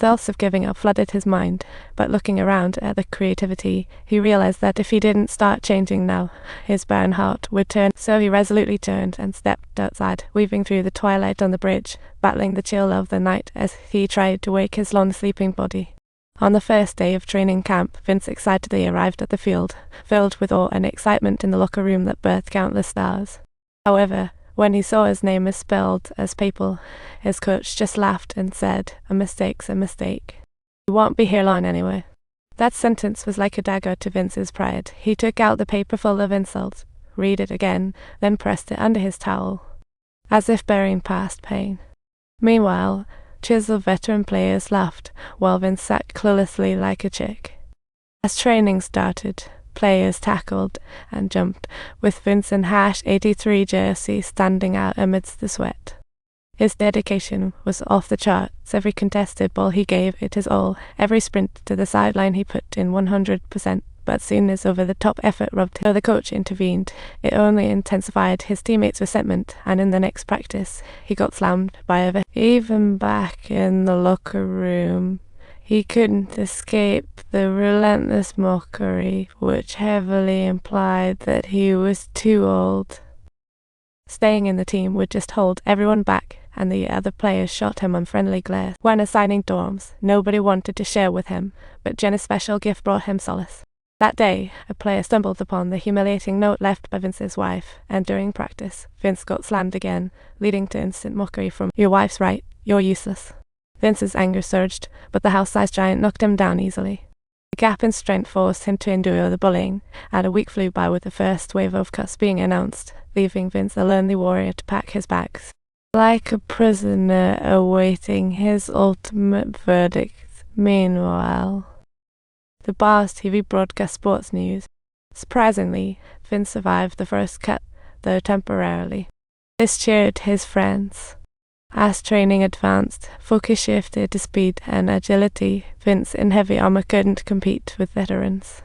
Thoughts of giving up flooded his mind, but looking around at the creativity, he realized that if he didn't start changing now, his barren heart would turn. So he resolutely turned and stepped outside, weaving through the twilight on the bridge, battling the chill of the night as he tried to wake his long-sleeping body. On the first day of training camp, Vince excitedly arrived at the field, filled with awe and excitement in the locker room that birthed countless stars. However, when he saw his name misspelled as Papal, his coach just laughed and said, "A mistake's a mistake. You won't be here long anyway." That sentence was like a dagger to Vince's pride. He took out the paper full of insults, read it again, then pressed it under his towel, as if burying past pain. Meanwhile, chiseled veteran players laughed, while Vince sat cluelessly like a chick. As training started, players tackled and jumped, with Vince in #83 jersey standing out amidst the sweat. His dedication was off the charts. Every contested ball he gave it his all. Every sprint to the sideline he put in 100%. But soon as over-the-top effort rubbed him, the coach intervened. It only intensified his teammates' resentment, and in the next practice, he got slammed by a vet. Even back in the locker room, he couldn't escape the relentless mockery, which heavily implied that he was too old. Staying in the team would just hold everyone back, and the other players shot him unfriendly glares. When assigning dorms, nobody wanted to share with him, but Jenna's special gift brought him solace. That day, a player stumbled upon the humiliating note left by Vince's wife, and during practice, Vince got slammed again, leading to instant mockery from, "Your wife's right, you're useless." Vince's anger surged, but the house-sized giant knocked him down easily. The gap in strength forced him to endure the bullying, and a week flew by with the first wave of cuts being announced, leaving Vince a lonely warrior to pack his bags. Like a prisoner awaiting his ultimate verdict. Meanwhile, the bar's TV broadcast sports news. Surprisingly, Vince survived the first cut, though temporarily. This cheered his friends. As training advanced, focus shifted to speed and agility. Vince in heavy armor couldn't compete with veterans.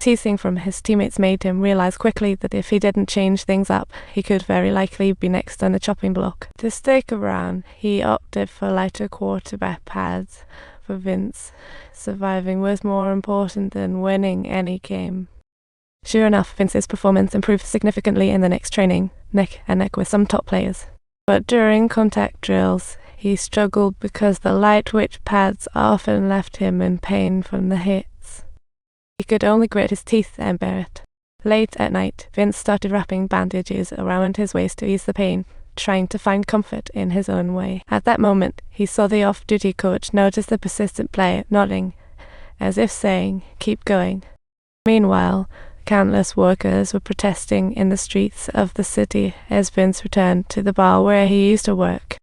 Teasing from his teammates made him realize quickly that if he didn't change things up, he could very likely be next on the chopping block. To stick around, he opted for lighter quarterback pads. For Vince, surviving was more important than winning any game. Sure enough, Vince's performance improved significantly in the next training, neck and neck with some top players. But during contact drills, he struggled because the lightweight pads often left him in pain from the hits. He could only grit his teeth and bear it. Late at night, Vince started wrapping bandages around his waist to ease the pain, trying to find comfort in his own way. At that moment, he saw the off-duty coach notice the persistent player, nodding, as if saying, "Keep going." Meanwhile, countless workers were protesting in the streets of the city as Vince returned to the bar where he used to work.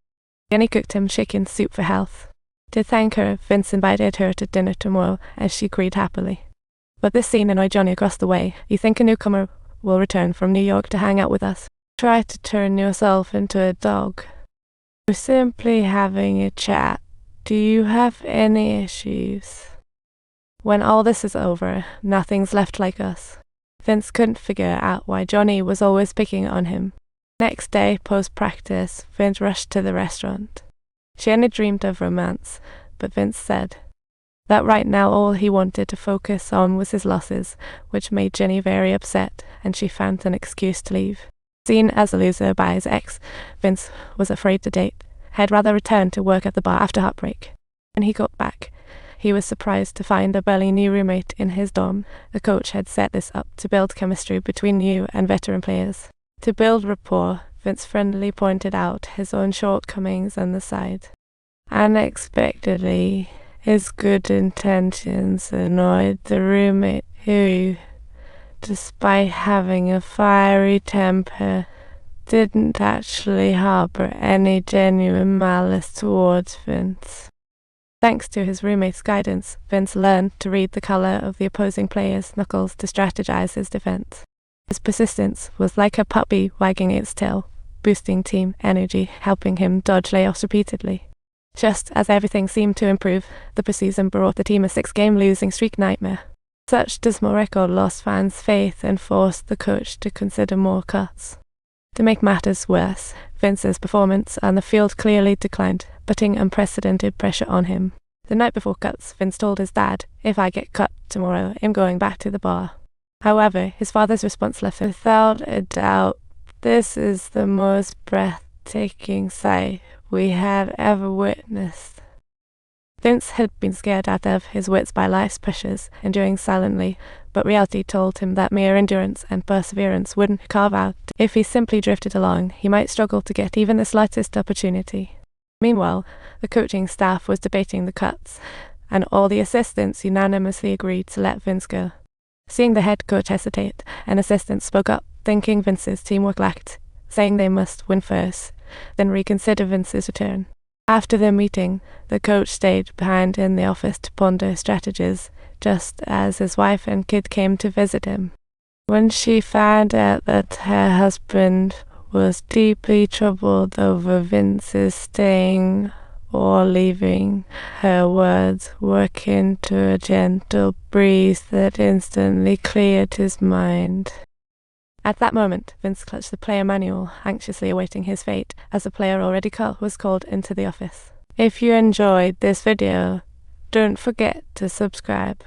Jenny cooked him chicken soup for health. To thank her, Vince invited her to dinner tomorrow, as she agreed happily. But this scene annoyed Johnny across the way. "You think a newcomer will return from New York to hang out with us? Try to turn yourself into a dog. We're simply having a chat. Do you have any issues?" When all this is over, nothing's left like us. Vince couldn't figure out why Johnny was always picking on him. Next day, post-practice, Vince rushed to the restaurant. She only dreamed of romance, but Vince said that right now all he wanted to focus on was his losses, which made Jenny very upset, and she found an excuse to leave. Seen as a loser by his ex, Vince was afraid to date. Had rather return to work at the bar after heartbreak. When he got back, he was surprised to find a barely new roommate in his dorm. The coach had set this up to build chemistry between new and veteran players. To build rapport, Vince friendly pointed out his own shortcomings on the side. Unexpectedly, his good intentions annoyed the roommate who, despite having a fiery temper, didn't actually harbor any genuine malice towards Vince. Thanks to his roommate's guidance, Vince learned to read the color of the opposing player's knuckles to strategize his defense. His persistence was like a puppy wagging its tail, boosting team energy, helping him dodge layoffs repeatedly. Just as everything seemed to improve, the preseason brought the team a 6-game losing streak nightmare. Such dismal record lost fans' faith and forced the coach to consider more cuts. To make matters worse, Vince's performance on the field clearly declined, putting unprecedented pressure on him. The night before cuts, Vince told his dad, "If I get cut tomorrow, I'm going back to the bar." However, his father's response left him, "Without a doubt, this is the most breathtaking sight we have ever witnessed." Vince had been scared out of his wits by life's pressures, enduring silently, but reality told him that mere endurance and perseverance wouldn't carve out. If he simply drifted along, he might struggle to get even the slightest opportunity. Meanwhile, the coaching staff was debating the cuts, and all the assistants unanimously agreed to let Vince go. Seeing the head coach hesitate, an assistant spoke up, thinking Vince's teamwork lacked, saying they must win first, then reconsider Vince's return. After the meeting, the coach stayed behind in the office to ponder strategies, just as his wife and kid came to visit him. When she found out that her husband was deeply troubled over Vince's staying or leaving, her words were akin to a gentle breeze that instantly cleared his mind. At that moment, Vince clutched the player manual, anxiously awaiting his fate, as a player already was called into the office. If you enjoyed this video, don't forget to subscribe.